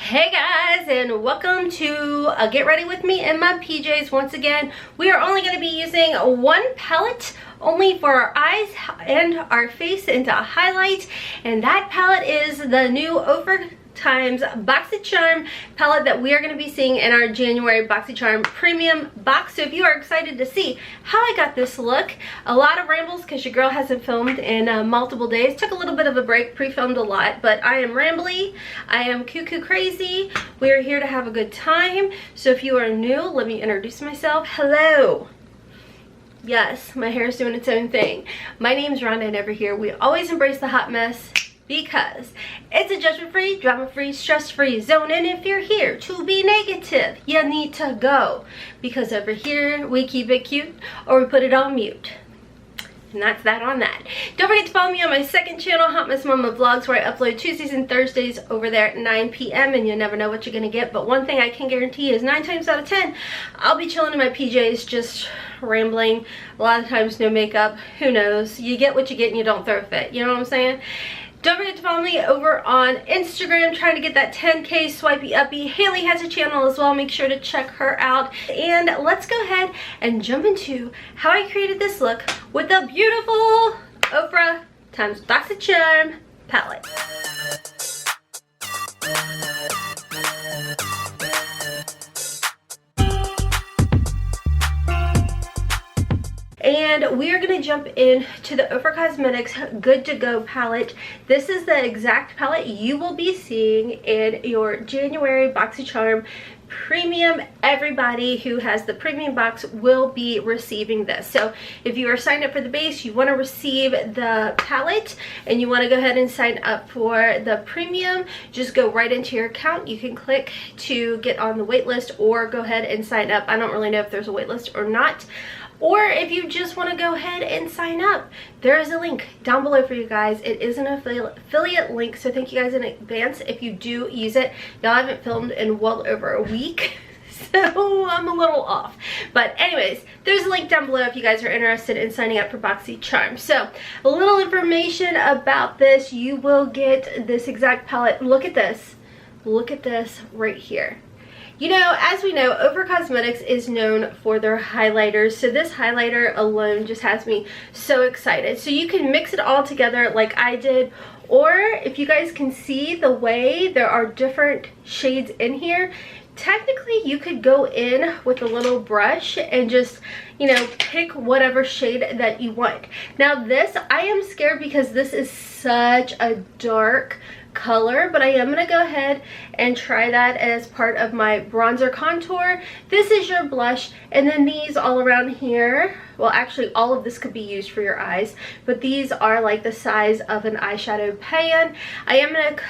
Hey guys, and welcome to Get Ready With Me in my PJs. Once again, we are only going to be using one palette only for our eyes and our face and to highlight, and that palette is the new OFRA times Boxycharm palette that we are going to be seeing in our January Boxycharm premium box. So if you are excited to see how I got this look, a lot of rambles because your girl hasn't filmed in multiple days. Took a little bit of a break, pre-filmed a lot, but I am rambly, I am cuckoo crazy. We are here to have a good time. So if you are new, let me introduce myself. Hello. Yes, my hair is doing its own thing. My name is Rhonda, and over here we always embrace the hot mess, because it's a judgment-free, drama-free, stress-free zone. And if you're here to be negative, you need to go, because over here we keep it cute or we put it on mute. And that's that on that. Don't forget to follow me on my second channel, HotmessMOMMAMD Vlogs, where I upload Tuesdays and Thursdays over there at 9 p.m. and you never know what you're gonna get. But one thing I can guarantee is 9 times out of 10, I'll be chilling in my PJs, just rambling. A lot of times no makeup. Who knows? You get what you get and you don't throw a fit. You know what I'm saying? Don't forget to follow me over on Instagram, trying to get that 10K swipey uppy. Haley has a channel as well. Make sure to check her out. And let's go ahead and jump into how I created this look with the beautiful OFRA times Boxycharm palette. And we are going to jump into the OFRA Cosmetics Good to Go palette. This is the exact palette you will be seeing in your January Boxycharm premium. Everybody who has the premium box will be receiving this. So if you are signed up for the base, you want to receive the palette and you want to go ahead and sign up for the premium, just go right into your account. You can click to get on the wait list or go ahead and sign up. I don't really know if there's a wait list or not. Or if you just want to go ahead and sign up, there is a link down below for you guys. It is an affiliate link, so thank you guys in advance if you do use it. Y'all haven't filmed in well over a week, so I'm a little off. But anyways, there's a link down below if you guys are interested in signing up for Boxycharm. So a little information about this. You will get this exact palette. Look at this. Look at this right here. You know, as we know, OFRA Cosmetics is known for their highlighters, so this highlighter alone just has me so excited. So you can mix it all together like I did, or if you guys can see the way there are different shades in here, technically you could go in with a little brush and just, you know, pick whatever shade that you want. Now this, I am scared because this is such a dark color, but I am going to go ahead and try that as part of my bronzer contour. This is your blush, and then these all around here, well actually all of this could be used for your eyes, but these are like the size of an eyeshadow pan. I am going to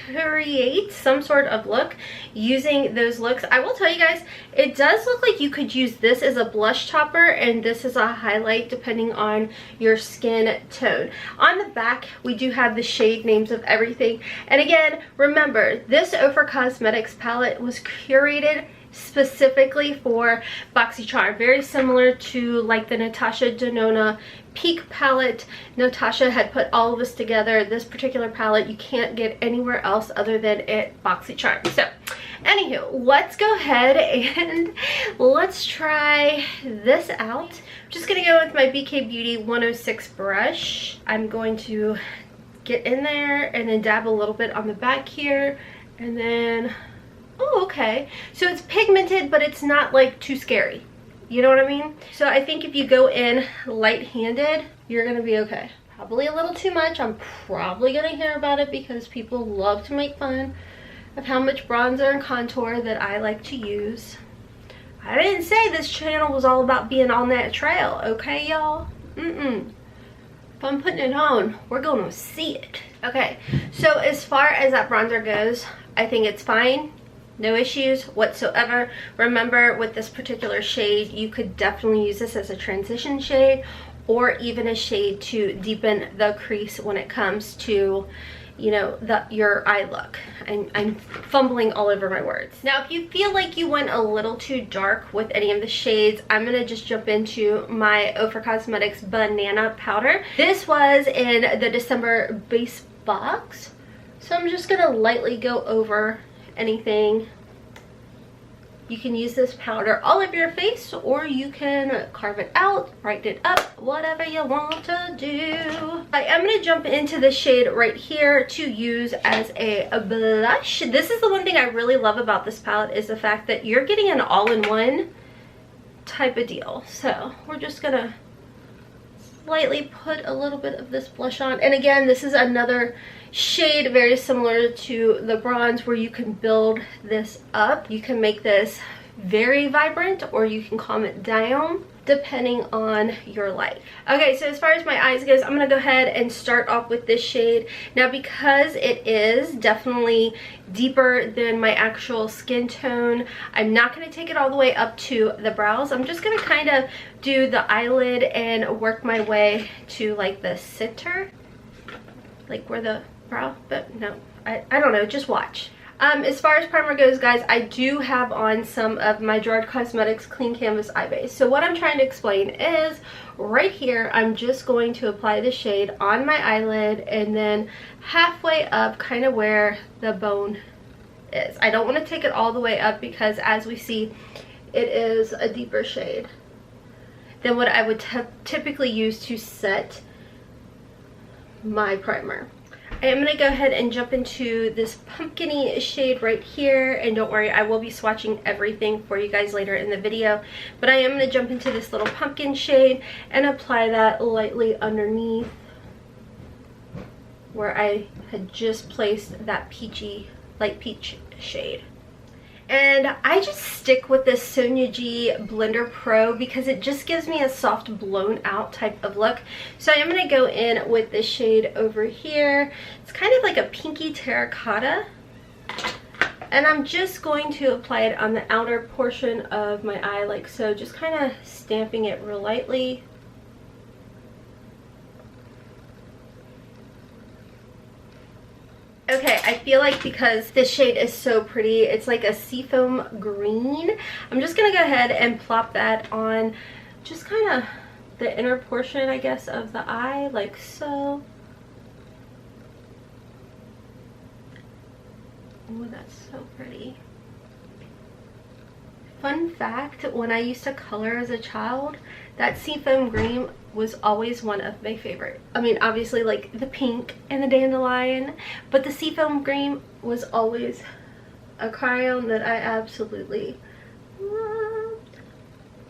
create some sort of look using those looks. I will tell you guys, it does look like you could use this as a blush topper and this is a highlight depending on your skin tone. On the back we do have the shade names of everything, and again, remember, this OFRA Cosmetics palette was curated specifically for Boxycharm, very similar to like the Natasha Denona Peak palette. Natasha had put all of this together. This particular palette you can't get anywhere else other than at Boxycharm. So anywho, let's go ahead and let's try this out. I'm just gonna go with my BK Beauty 106 brush. I'm going to get in there and then dab a little bit on the back here, and then oh, okay, so it's pigmented, but it's not like too scary. You know what I mean? So I think if you go in light-handed, you're gonna be okay. Probably a little too much. I'm probably gonna hear about it because people love to make fun of how much bronzer and contour that I like to use. I didn't say this channel was all about being all natural, okay, y'all? If I'm putting it on, we're gonna see it. Okay, so as far as that bronzer goes, I think it's fine. No issues whatsoever. Remember, with this particular shade, you could definitely use this as a transition shade or even a shade to deepen the crease when it comes to, you know, your eye look. I'm fumbling all over my words. Now, if you feel like you went a little too dark with any of the shades, I'm gonna just jump into my OFRA Cosmetics Banana Powder. This was in the December base box, so I'm just gonna lightly go over anything. You can use this powder all over your face, or you can carve it out, brighten it up, whatever you want to do. I am going to jump into the shade right here to use as a blush. This is the one thing I really love about this palette, is the fact that you're getting an all-in-one type of deal. So we're just going to lightly put a little bit of this blush on. And again, this is another shade very similar to the bronze, where you can build this up. You can make this very vibrant, or you can calm it down depending on your light. Okay, so as far as my eyes goes, I'm gonna go ahead and start off with this shade. Now, because it is definitely deeper than my actual skin tone, I'm not gonna take it all the way up to the brows. I'm just gonna kind of do the eyelid and work my way to like the center, like where the brow, but no, I don't know, just watch. As far as primer goes, guys, I do have on some of my Gerard Cosmetics Clean Canvas Eye Base. So what I'm trying to explain is, right here, I'm just going to apply the shade on my eyelid and then halfway up, kind of where the bone is. I don't want to take it all the way up, because as we see, it is a deeper shade than what I would typically use to set my primer. I am going to go ahead and jump into this pumpkin-y shade right here, and don't worry, I will be swatching everything for you guys later in the video, but I am going to jump into this little pumpkin shade and apply that lightly underneath where I had just placed that peachy, light peach shade. And I just stick with this Sonia G Blender Pro because it just gives me a soft blown out type of look. So I am going to go in with this shade over here. It's kind of like a pinky terracotta. And I'm just going to apply it on the outer portion of my eye like so, just kind of stamping it real lightly. Okay, I feel like because this shade is so pretty, it's like a seafoam green, I'm just going to go ahead and plop that on just kind of the inner portion, I guess, of the eye, like so. Oh, that's so pretty. Fun fact, when I used to color as a child, that seafoam green was always one of my favorite. I mean, obviously like the pink and the dandelion, but the seafoam green was always a crayon that I absolutely loved.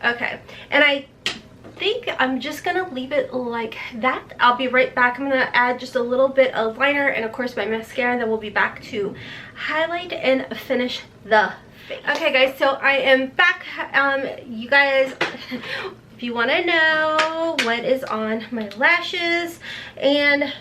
Okay, and I think I'm just gonna leave it like that. I'll be right back. I'm gonna add just a little bit of liner and of course my mascara, and then we'll be back to highlight and finish the face. Okay guys, so I am back. You guys, if you want to know what is on my lashes and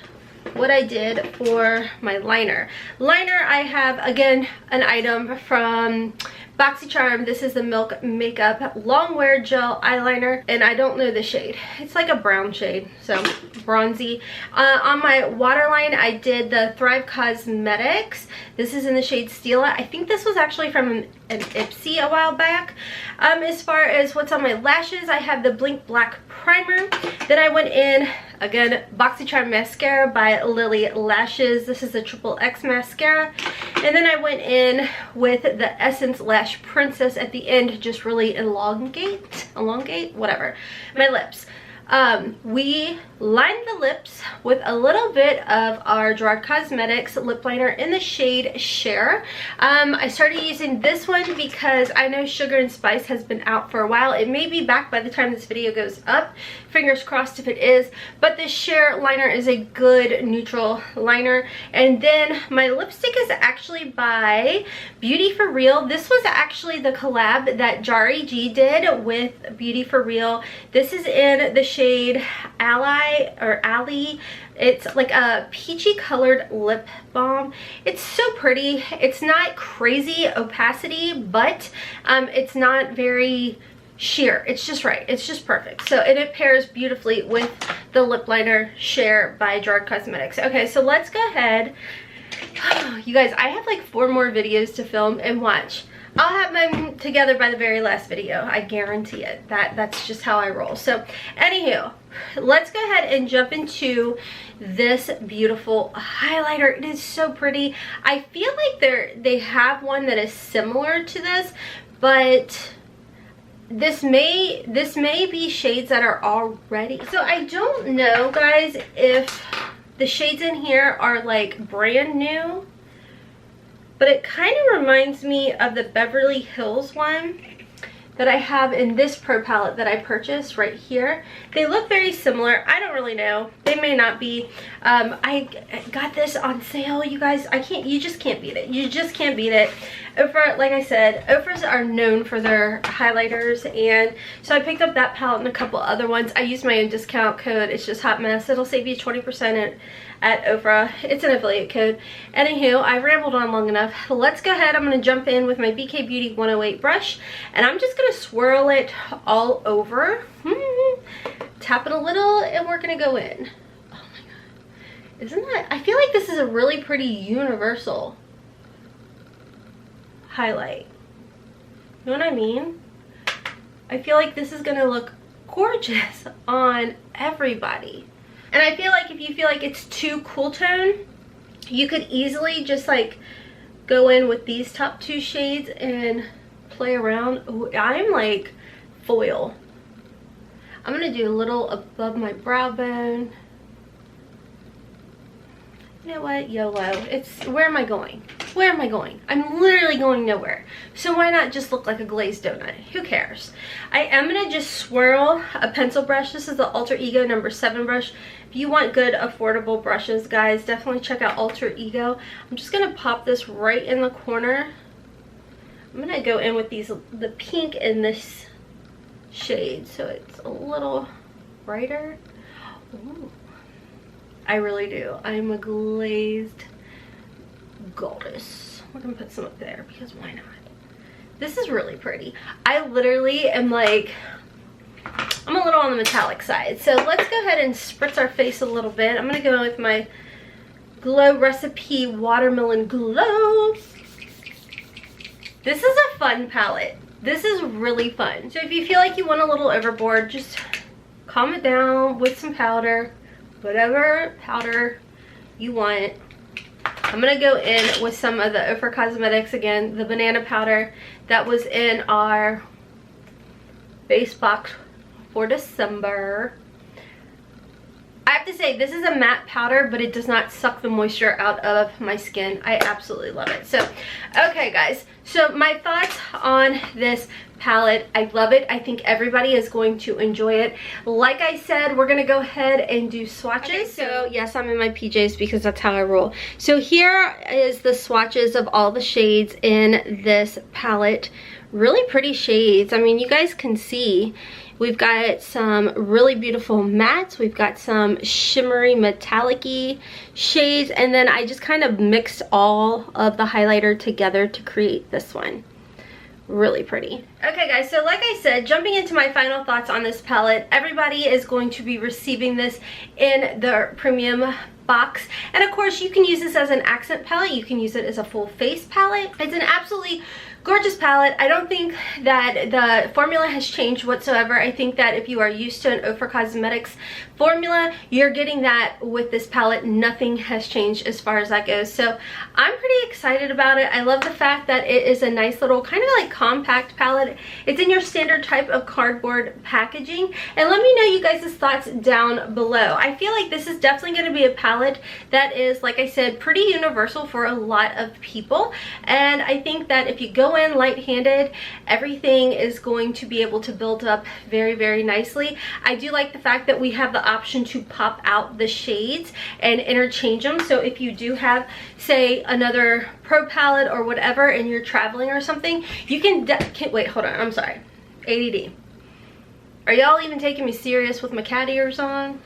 what I did for my liner. I have, again, an item from Boxycharm. This is the Milk Makeup Long Wear Gel Eyeliner, and I don't know the shade. It's like a brown shade, so bronzy. On my waterline, I did the Thrive Cosmetics. This is in the shade Stila. I think this was actually from an Ipsy a while back. As far as what's on my lashes, I have the Blink Black Primer. Then I went in, again, Boxycharm Mascara by Lily Lashes. This is a XXX mascara. And then I went in with the Essence Lash Princess at the end to just really elongate, whatever, my lips. We lined the lips with a little bit of our Gerard Cosmetics lip liner in the shade Share. I started using this one because I know Sugar and Spice has been out for a while. It may be back by the time this video goes up. Fingers crossed if it is. But this Share liner is a good neutral liner. And then my lipstick is actually by Beauty For Real. This was actually the collab that Jari G did with Beauty For Real. This is in the shade Alley. It's like a peachy colored lip balm. It's so pretty. It's not crazy opacity, but it's not very sheer. It's just right. It's just perfect. So, and it pairs beautifully with the lip liner Share by Gerard Cosmetics. Okay, so let's go ahead. You guys, I have like 4 more videos to film and watch. I'll have them together by the very last video. I guarantee it. That's just how I roll. So, anywho, let's go ahead and jump into this beautiful highlighter. It is so pretty. I feel like they have one that is similar to this, but this may be shades that are already. So I don't know, guys, if the shades in here are like brand new, but it kind of reminds me of the Beverly Hills one that I have in this Pro palette that I purchased right here. They look very similar. I don't really know. They may not be. I got this on sale, you guys. You just can't beat it. You just can't beat it. OFRA, like I said, OFRAs are known for their highlighters, and so I picked up that palette and a couple other ones. I used my own discount code. It's just HOTMESS. It'll save you 20% at OFRA. It's an affiliate code. Anywho, I rambled on long enough. Let's go ahead. I'm going to jump in with my BK Beauty 108 brush, and I'm just going to swirl it all over. Tap it a little, and we're going to go in. Oh my god. Isn't that, I feel like this is a really pretty universal highlight. You know what I mean? I feel like this is going to look gorgeous on everybody. And I feel like if you feel like it's too cool tone, you could easily just like go in with these top two shades and play around. Ooh, I'm like foil. I'm gonna do a little above my brow bone. You know what? YOLO. It's, where am I going? Where am I going? I'm literally going nowhere. So why not just look like a glazed donut? Who cares? I am gonna just swirl a pencil brush. This is the Alter Ego number 7 brush. If you want good affordable brushes, guys, definitely check out Alter Ego. I'm just gonna pop this right in the corner. I'm gonna go in with the pink in this shade, so it's a little brighter. Ooh. I really do. I'm a glazed goddess. We're gonna put some up there because why not? This is really pretty. I literally am like, I'm a little on the metallic side. So let's go ahead and spritz our face a little bit. I'm gonna go with my Glow Recipe Watermelon Glow. This is a fun palette. This is really fun. So if you feel like you went a little overboard, just calm it down with some powder. Whatever powder you want. I'm gonna go in with some of the OFRA Cosmetics, again, the banana powder that was in our base box for December. I have to say, this is a matte powder, but it does not suck the moisture out of my skin. I absolutely love it. So, okay guys, so my thoughts on this palette, I love it. I think everybody is going to enjoy it. Like I said, we're gonna go ahead and do swatches. Okay, so yes, I'm in my PJs because that's how I roll. So here is the swatches of all the shades in this palette. Really pretty shades. I mean, you guys can see we've got some really beautiful mattes, we've got some shimmery metallic-y shades, and then I just kind of mixed all of the highlighter together to create this one. Really pretty. Okay guys, so like I said, jumping into my final thoughts on this palette, everybody is going to be receiving this in their premium box, and of course you can use this as an accent palette, you can use it as a full face palette. It's an absolutely gorgeous palette. I don't think that the formula has changed whatsoever. I think that if you are used to an OFRA Cosmetics formula, you're getting that with this palette. Nothing has changed as far as that goes. So I'm pretty excited about it. I love the fact that it is a nice little kind of like compact palette. It's in your standard type of cardboard packaging. And let me know you guys' thoughts down below. I feel like this is definitely going to be a palette that is, like I said, pretty universal for a lot of people. And I think that if you go in light-handed, everything is going to be able to build up very, very nicely. I do like the fact that we have the option to pop out the shades and interchange them. So if you do have, say, another pro palette or whatever and you're traveling or something, you can wait, hold on, I'm sorry, ADD. Are y'all even taking me serious with my cat ears on?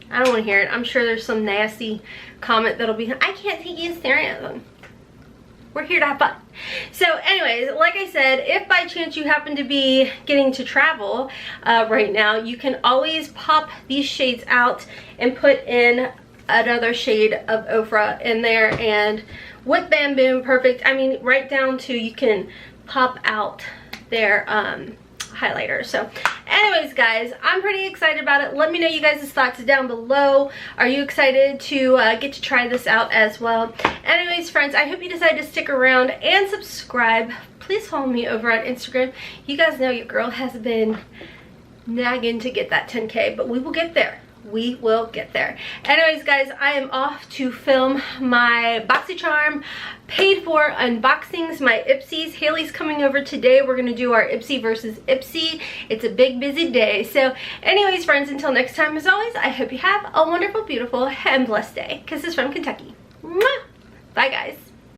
I don't want to hear it. I'm sure there's some nasty comment that'll be, I can't take you staring at them. We're here to have fun. So anyways, like I said, if by chance you happen to be getting to travel right now, you can always pop these shades out and put in another shade of OFRA in there, and with bam boom, perfect. I mean, right down to you can pop out their highlighter. So anyways guys, I'm pretty excited about it. Let me know you guys' thoughts down below. Are you excited to get to try this out as well? Anyways friends, I hope you decide to stick around and subscribe. Please follow me over on Instagram. You guys know your girl has been nagging to get that 10K, but we will get there. We will get there. Anyways guys, I am off to film my Boxycharm paid for unboxings, my Ipsys. Haley's coming over today. We're gonna do our Ipsy versus Ipsy. It's a big busy day. So anyways friends, until next time, as always, I hope you have a wonderful, beautiful, and blessed day. Kisses from Kentucky. Mwah! Bye guys.